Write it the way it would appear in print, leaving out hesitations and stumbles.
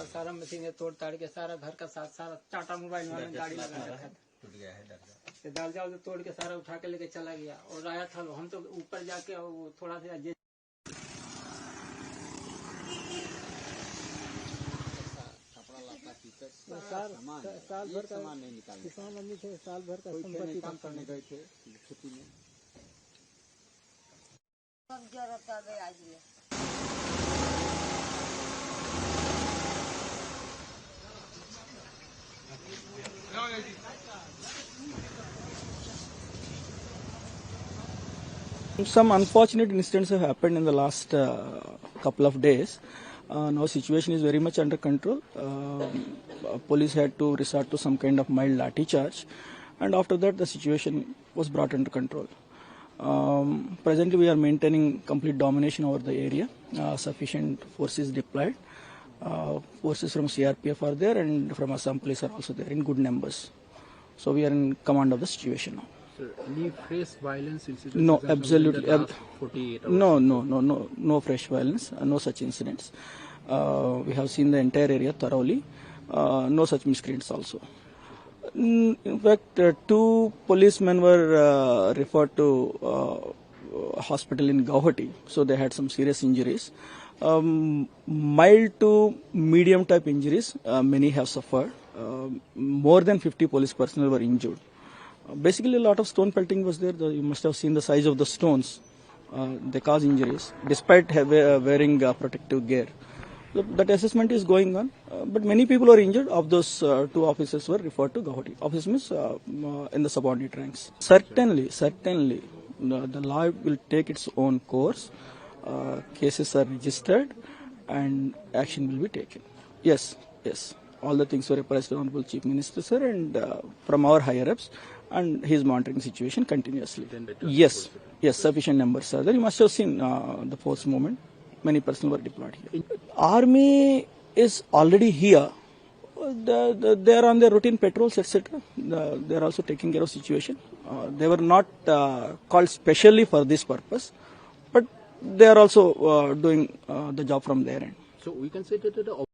सारा मशीन तोड़ ताड़ के सारा घर का साथ सारा टाटा मोबाइल वाला गाड़ी लगा रखा था, टूट गया है दरगाह। दरजा तोड़ के सारा उठा के लेके चला गया। और आया था हम तो ऊपर जाके वो थोड़ा सा साल भर का सामान नहीं निकालने, किसान आदमी थे, साल भर का संपत्ति काम करने गए थे खेती में। Some unfortunate incidents have happened in the last couple of days. Now situation is very much under control. Police had to resort to some kind of mild lathi charge, and after that the situation was brought under control. Presently we are maintaining complete domination over the area. Sufficient forces deployed. Forces from CRPF are there and from Assam police are also there in good numbers. So we are in command of the situation now. Sir, any fresh violence incidents? No, absolutely. 48 hours? No fresh violence, no such incidents. We have seen the entire area thoroughly. No such miscreants also. In fact, 2 policemen were referred to hospital in Guwahati, so they had some serious injuries. Mild to medium type injuries, many have suffered. More than 50 police personnel were injured. Basically, a lot of stone pelting was there. You must have seen the size of the stones. They cause injuries, despite wearing protective gear. So that assessment is going on, but many people are injured. Of those 2 officers were referred to Guwahati. Officers means in the subordinate ranks. Certainly, the law will take its own course. Cases are registered, and action will be taken. Yes. All the things were apprised to the Honorable Chief Minister, sir, and from our higher-ups, and he is monitoring the situation continuously. Yes, sufficient numbers are there. You must have seen the force movement. Many personnel were deployed here. Army is already here. They are on their routine patrols, etc. They are also taking care of situation. They were not called specially for this purpose, but they are also doing the job from their end. So we can say that the